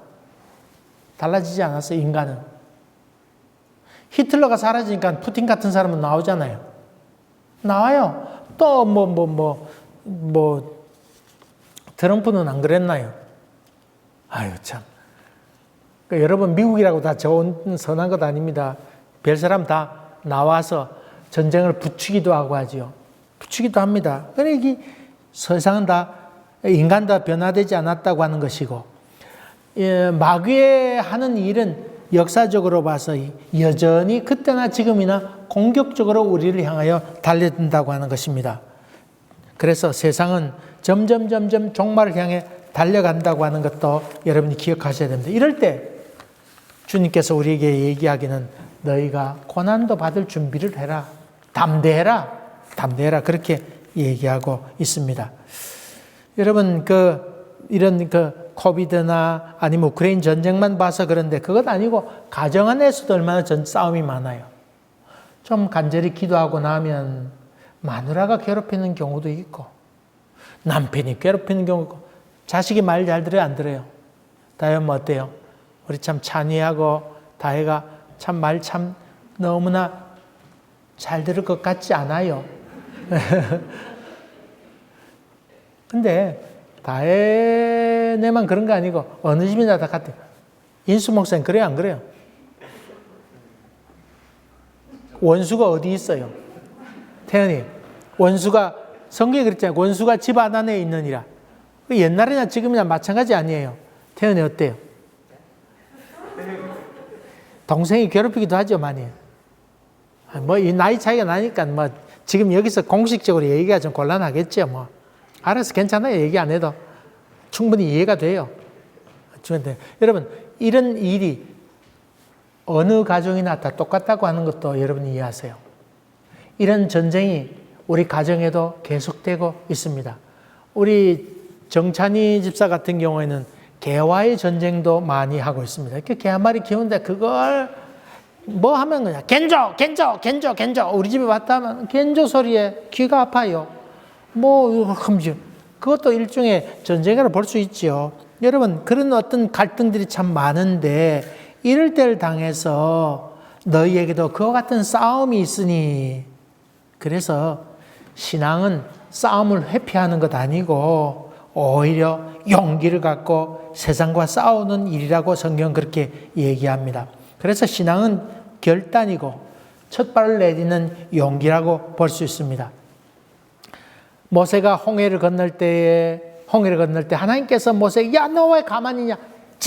달라지지 않았어요, 인간은. 히틀러가 사라지니까 푸틴 같은 사람은 나오잖아요. 나와요. 트럼프는 안 그랬나요? 아유, 참. 여러분, 미국이라고 다 좋은, 선한 것 아닙니다. 별 사람 다 나와서 전쟁을 부추기도 하고 하지요. 부추기도 합니다. 그러니까 세상은 다 인간도 변화되지 않았다고 하는 것이고, 마귀의 하는 일은 역사적으로 봐서 여전히 그때나 지금이나 공격적으로 우리를 향하여 달려든다고 하는 것입니다. 그래서 세상은 점점 종말을 향해 달려간다고 하는 것도 여러분이 기억하셔야 됩니다. 이럴 때 주님께서 우리에게 얘기하기는 너희가 고난도 받을 준비를 해라. 담대해라. 그렇게 얘기하고 있습니다. 여러분, 이런 코비드나 아니면 우크라이나 전쟁만 봐서 그런데 그것 아니고 가정 안에서도 얼마나 싸움이 많아요. 좀 간절히 기도하고 나면 마누라가 괴롭히는 경우도 있고, 남편이 괴롭히는 경우도 있고, 자식이 말 잘 들어요, 안 들어요? 다혜 뭐 어때요? 우리 참 찬이하고 다혜가 참 말 참 너무나 잘 들을 것 같지 않아요? 근데 다혜네만 그런 거 아니고 어느 집이나 다 같아요. 인수 목사님 그래요, 안 그래요? 원수가 어디 있어요? 태연이, 원수가 성경에 그랬잖아요. 원수가 집 안에 있느니라. 옛날이나 지금이나 마찬가지 아니에요. 태연이 어때요? 동생이 괴롭히기도 하죠, 많이. 이 나이 차이가 나니까 지금 여기서 공식적으로 얘기가 좀 곤란하겠죠, 알아서 괜찮아요. 얘기 안 해도 충분히 이해가 돼요. 여러분, 이런 일이 어느 가정이나 다 똑같다고 하는 것도 여러분이 이해하세요. 이런 전쟁이 우리 가정에도 계속되고 있습니다. 우리 정찬희 집사 같은 경우에는 개와의 전쟁도 많이 하고 있습니다. 이렇게 개 한 마리 키우는데 그걸 하면 그냥 겐조. 우리 집에 왔다 하면 겐조 소리에 귀가 아파요. 그것도 일종의 전쟁이라고 볼 수 있죠. 여러분, 그런 어떤 갈등들이 참 많은데 이럴 때를 당해서 너희에게도 그와 같은 싸움이 있으니, 그래서 신앙은 싸움을 회피하는 것 아니고 오히려 용기를 갖고 세상과 싸우는 일이라고 성경은 그렇게 얘기합니다. 그래서 신앙은 결단이고 첫 발을 내딛는 용기라고 볼 수 있습니다. 모세가 홍해를 건널 때 하나님께서 모세에게 야, 너 왜 가만히 있냐?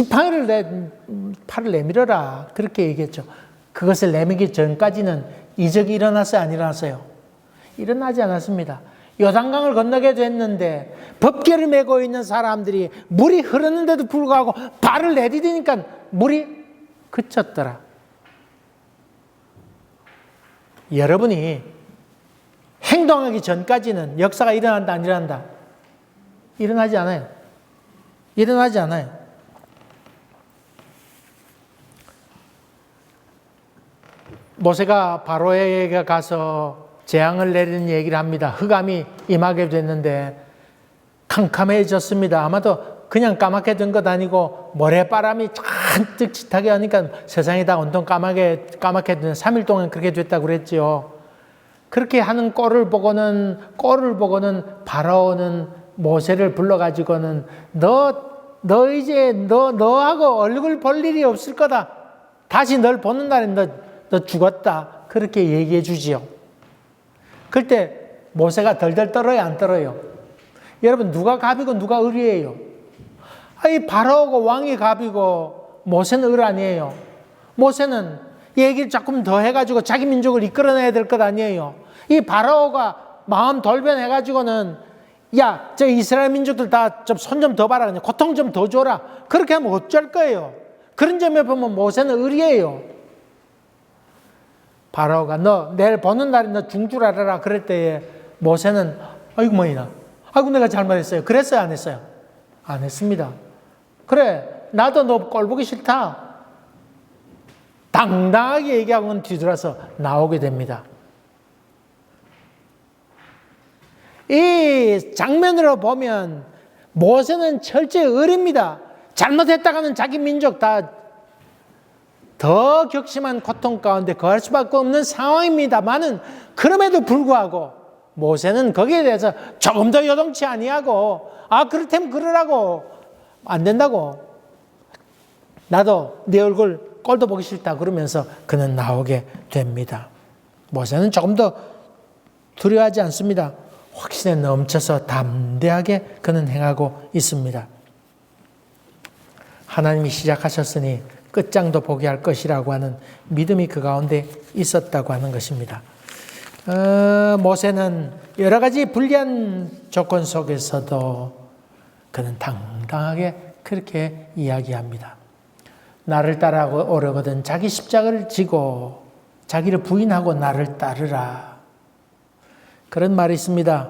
팔을 내밀어라. 그렇게 얘기했죠. 그것을 내밀기 전까지는 이적이 일어났어요, 안 일어났어요? 일어나지 않았습니다. 요단강을 건너게 됐는데 법궤를 메고 있는 사람들이 물이 흐르는데도 불구하고 발을 내디디니까 물이 그쳤더라. 여러분이 행동하기 전까지는 역사가 일어난다, 안 일어난다? 일어나지 않아요. 일어나지 않아요. 모세가 바로에게 가서 재앙을 내리는 얘기를 합니다. 흑암이 임하게 됐는데 캄캄해졌습니다. 아마도 그냥 까맣게 된 것 아니고 모래바람이 잔뜩 짙하게 하니까 세상이 다 온통 까맣게 된 3일 동안 그렇게 됐다고 그랬지요. 그렇게 하는 꼴을 보고는 바라오는 모세를 불러가지고는 너 이제 너하고 얼굴 볼 일이 없을 거다. 다시 널 보는 날에 너 죽었다. 그렇게 얘기해 주지요. 그때 모세가 덜덜 떨어요, 안 떨어요? 여러분, 누가 갑이고 누가 을이에요? 이 바로가 왕이 갑이고 모세는 을 아니에요? 모세는 얘기를 조금 더 해가지고 자기 민족을 이끌어내야 될 것 아니에요? 이 바로가 마음 돌변해가지고는 야, 저 이스라엘 민족들 다 좀 손 좀 더 봐라. 그냥 고통 좀 더 줘라. 그렇게 하면 어쩔 거예요? 그런 점에 보면 모세는 을이에요. 바로가 너 내일 보는 날에 너 죽는 줄 알아라. 그럴 때에 모세는 아이고 뭐이나. 아이고 내가 잘못했어요. 그랬어요, 안 했어요? 안 했습니다. 그래, 나도 너 꼴 보기 싫다. 당당하게 얘기하고는 뒤돌아서 나오게 됩니다. 이 장면으로 보면 모세는 철저히 을입니다. 잘못했다가는 자기 민족 다 더 격심한 고통 가운데 거할 수밖에 없는 상황입니다만은 그럼에도 불구하고 모세는 거기에 대해서 조금 더 요동치 아니하고 그렇다면 그러라고 안 된다고 나도 네 얼굴 꼴도 보기 싫다 그러면서 그는 나오게 됩니다. 모세는 조금 더 두려워하지 않습니다. 확신에 넘쳐서 담대하게 그는 행하고 있습니다. 하나님이 시작하셨으니 끝장도 보게 할 것이라고 하는 믿음이 그 가운데 있었다고 하는 것입니다. 모세는 여러 가지 불리한 조건 속에서도 그는 당당하게 그렇게 이야기합니다. 나를 따라오려거든 자기 십자가를 지고 자기를 부인하고 나를 따르라. 그런 말이 있습니다.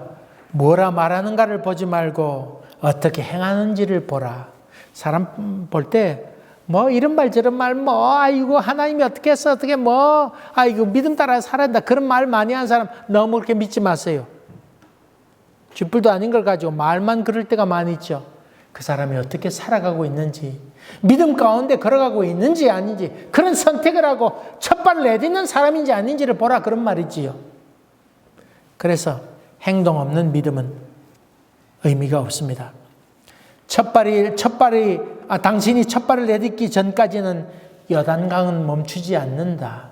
뭐라 말하는가를 보지 말고 어떻게 행하는지를 보라. 사람 볼 때 뭐 이런 말 저런 말 뭐 아이고 하나님이 어떻게 했어 어떻게 뭐 아이고 믿음 따라 살아야 한다 그런 말 많이 하는 사람 너무 그렇게 믿지 마세요. 쥐뿔도 아닌 걸 가지고 말만 그럴 때가 많이 있죠. 그 사람이 어떻게 살아가고 있는지 믿음 가운데 걸어가고 있는지 아닌지 그런 선택을 하고 첫 발을 내딛는 사람인지 아닌지를 보라 그런 말이지요. 그래서 행동 없는 믿음은 의미가 없습니다. 당신이 첫 발을 내딛기 전까지는 여단강은 멈추지 않는다.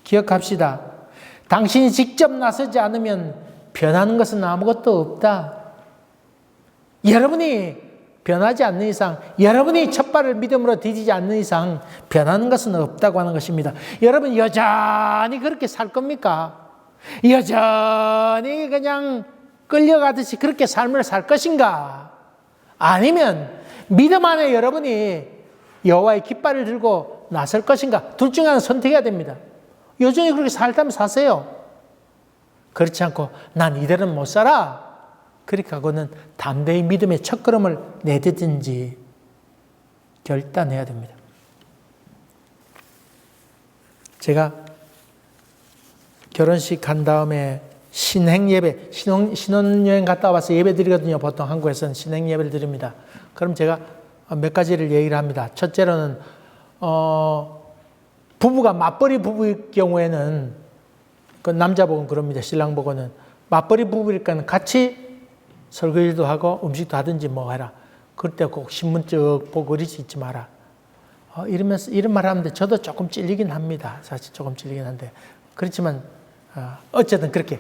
기억합시다. 당신이 직접 나서지 않으면 변하는 것은 아무것도 없다. 여러분이 변하지 않는 이상, 여러분이 첫 발을 믿음으로 디디지 않는 이상 변하는 것은 없다고 하는 것입니다. 여러분 여전히 그렇게 살 겁니까? 여전히 그냥 끌려가듯이 그렇게 삶을 살 것인가? 아니면 믿음 안에 여러분이 여호와의 깃발을 들고 나설 것인가? 둘 중에 하나 선택해야 됩니다. 여전히 그렇게 살다면 사세요. 그렇지 않고 난 이대로는 못 살아. 그렇게 하고는 담대히 믿음의 첫걸음을 내딛든지 결단해야 됩니다. 제가 결혼식 한 다음에 신행예배, 신혼여행 갔다 와서 예배 드리거든요. 보통 한국에서는 신행예배를 드립니다. 그럼 제가 몇 가지를 얘기를 합니다. 첫째로는 부부가 맞벌이 부부일 경우에는 그 남자 보고는 그럽니다. 신랑 보고는 맞벌이 부부니까 같이 설거지도 하고 음식도 하든지 뭐 해라. 그럴 때 꼭 신문 쭉 보고 그러지 있지 마라. 이러면서 이런 말 하는데 저도 조금 찔리긴 합니다. 사실 조금 찔리긴 한데 그렇지만 어쨌든 그렇게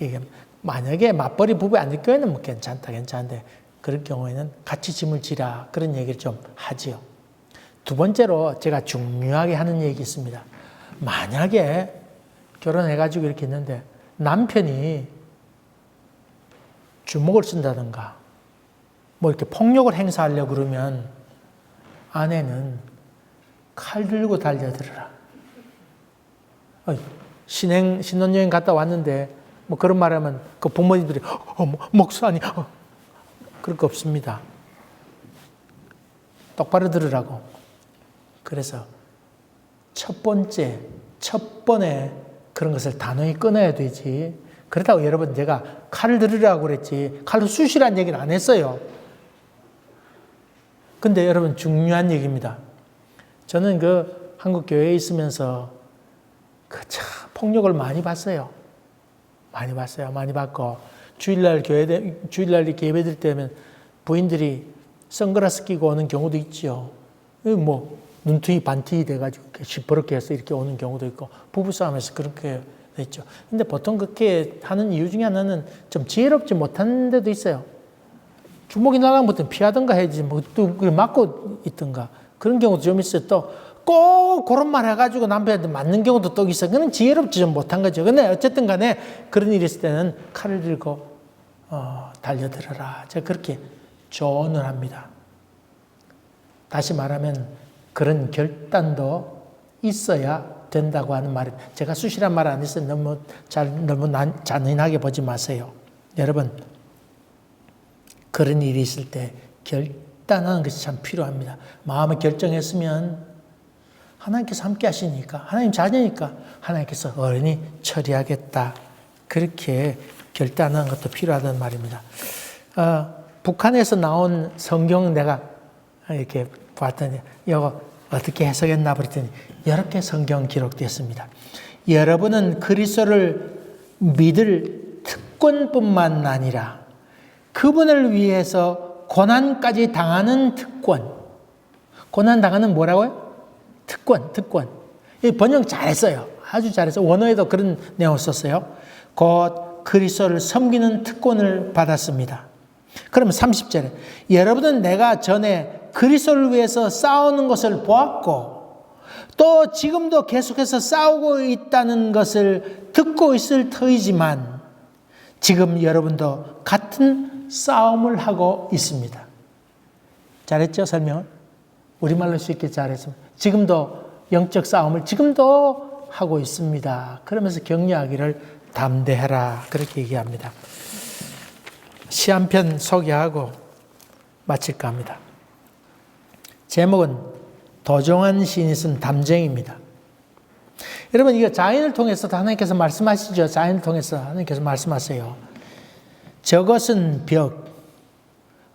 얘기합니다. 만약에 맞벌이 부부 아닐 경우에는 뭐 괜찮은데 그럴 경우에는 같이 짐을 지라 그런 얘기를 좀 하지요. 두 번째로 제가 중요하게 하는 얘기 있습니다. 만약에 결혼해가지고 이렇게 있는데 남편이 주먹을 쓴다든가 뭐 이렇게 폭력을 행사하려고 그러면 아내는 칼 들고 달려들어라. 신혼여행 갔다 왔는데 뭐 그런 말 하면 그 부모님들이 목사님 그럴 거 없습니다. 똑바로 들으라고. 그래서 첫 번에 그런 것을 단호히 끊어야 되지. 그렇다고 여러분 제가 칼을 들으라고 그랬지 칼로 쑤시라는 얘기는 안 했어요. 근데 여러분 중요한 얘기입니다. 저는 그 한국 교회에 있으면서 참 폭력을 많이 봤어요. 많이 봤고 주일날 이렇게 예배드릴 때면 부인들이 선글라스 끼고 오는 경우도 있죠. 뭐 눈퉁이 반티 돼가지고 시퍼렇게 해서 이렇게 오는 경우도 있고 부부싸움에서 그렇게 됐죠. 근데 보통 그렇게 하는 이유 중에 하나는 좀 지혜롭지 못한 데도 있어요. 주먹이 나가면 보통 피하든가 해야지 뭐 또 맞고 있든가 그런 경우도 좀 있어요. 또 꼭 그런 말 해가지고 남편한테 맞는 경우도 또 있어요. 그건 지혜롭지 좀 못한 거죠. 근데 어쨌든 간에 그런 일이 있을 때는 칼을 들고 달려들어라. 제가 그렇게 조언을 합니다. 다시 말하면 그런 결단도 있어야 된다고 하는 말이 제가 수시란 말 안 했어요. 너무 잔인하게 보지 마세요. 여러분 그런 일이 있을 때 결단하는 것이 참 필요합니다. 마음을 결정했으면 하나님께서 함께 하시니까 하나님 자녀니까 하나님께서 어른이 처리하겠다. 그렇게 결단하는 것도 필요하다는 말입니다. 북한에서 나온 성경 내가 이렇게 봤더니 이거 어떻게 해석했나 그랬더니 이렇게 성경 기록되었습니다. 여러분은 그리스도를 믿을 특권뿐만 아니라 그분을 위해서 고난까지 당하는 특권. 고난 당하는 뭐라고요? 특권. 이 번역 잘했어요. 아주 잘했어요. 원어에도 그런 내용을 썼어요. 곧 그리스도를 섬기는 특권을 받았습니다. 그러면 30절에 여러분은 내가 전에 그리스도를 위해서 싸우는 것을 보았고 또 지금도 계속해서 싸우고 있다는 것을 듣고 있을 터이지만 지금 여러분도 같은 싸움을 하고 있습니다. 잘했죠? 설명을? 우리말로 쉽게 잘했습니다. 지금도 영적 싸움을 지금도 하고 있습니다. 그러면서 격려하기를 담대해라 그렇게 얘기합니다. 시 한 편 소개하고 마칠까 합니다. 제목은 도종환 시인이 쓴 담쟁입니다. 여러분 이거 자연을 통해서도 하나님께서 말씀하시죠. 자연을 통해서 하나님께서 말씀하세요. 저것은 벽,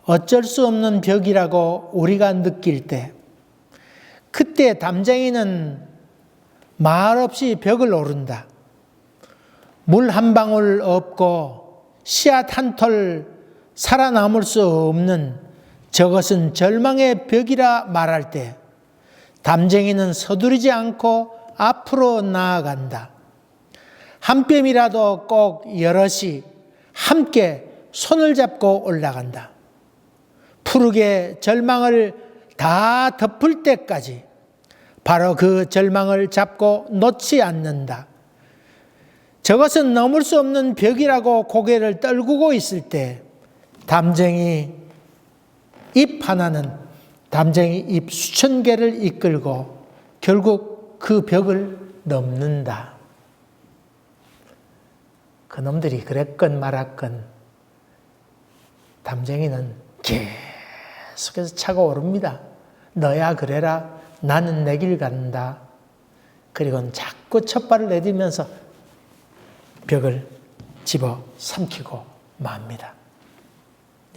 어쩔 수 없는 벽이라고 우리가 느낄 때 그때 담쟁이는 말없이 벽을 오른다. 물 한 방울 없고 씨앗 한 톨 살아남을 수 없는 저것은 절망의 벽이라 말할 때 담쟁이는 서두르지 않고 앞으로 나아간다. 한 뼘이라도 꼭 여럿이 함께 손을 잡고 올라간다. 푸르게 절망을 다 덮을 때까지 바로 그 절망을 잡고 놓지 않는다. 저것은 넘을 수 없는 벽이라고 고개를 떨구고 있을 때 담쟁이 잎 하나는 담쟁이 잎 수천 개를 이끌고 결국 그 벽을 넘는다. 그놈들이 그랬건 말았건 담쟁이는 계속해서 차고 오릅니다. 너야 그래라. 나는 내 길 간다. 그리고는 자꾸 첫발을 내딛면서 벽을 집어 삼키고 맙니다.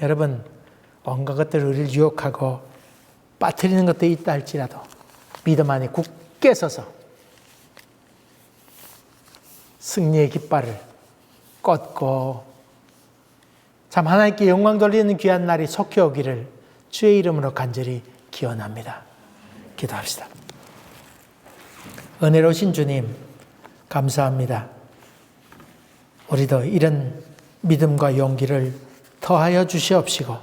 여러분 온갖 것들을 우리를 유혹하고 빠뜨리는 것도 있다 할지라도 믿음 안에 굳게 서서 승리의 깃발을 꽂고 참 하나님께 영광 돌리는 귀한 날이 속히 오기를 주의 이름으로 간절히 기원합니다. 기도합시다. 은혜로우신 주님 감사합니다. 우리도 이런 믿음과 용기를 더하여 주시옵시고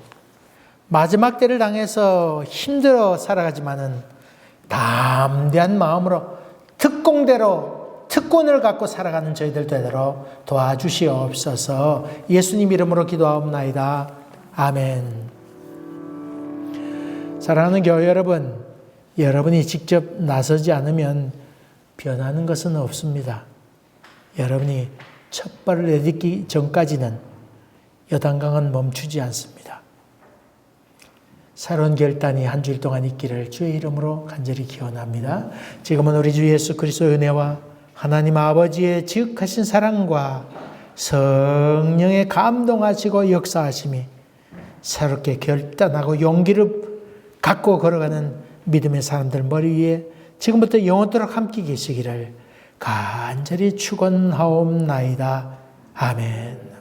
마지막 때를 당해서 힘들어 살아가지만은 담대한 마음으로 특공대로 특권을 갖고 살아가는 저희들 되도록 도와주시옵소서. 예수님 이름으로 기도하옵나이다. 아멘. 사랑하는 교회 여러분, 여러분이 직접 나서지 않으면 변하는 것은 없습니다. 여러분이 첫 발을 내딛기 전까지는 여단강은 멈추지 않습니다. 새로운 결단이 한 주일 동안 있기를 주의 이름으로 간절히 기원합니다. 지금은 우리 주 예수 그리스도의 은혜와 하나님 아버지의 지극하신 사랑과 성령의 감동하시고 역사하심이 새롭게 결단하고 용기를 갖고 걸어가는 믿음의 사람들 머리 위에 지금부터 영원토록 함께 계시기를 간절히 축원하옵나이다. 아멘.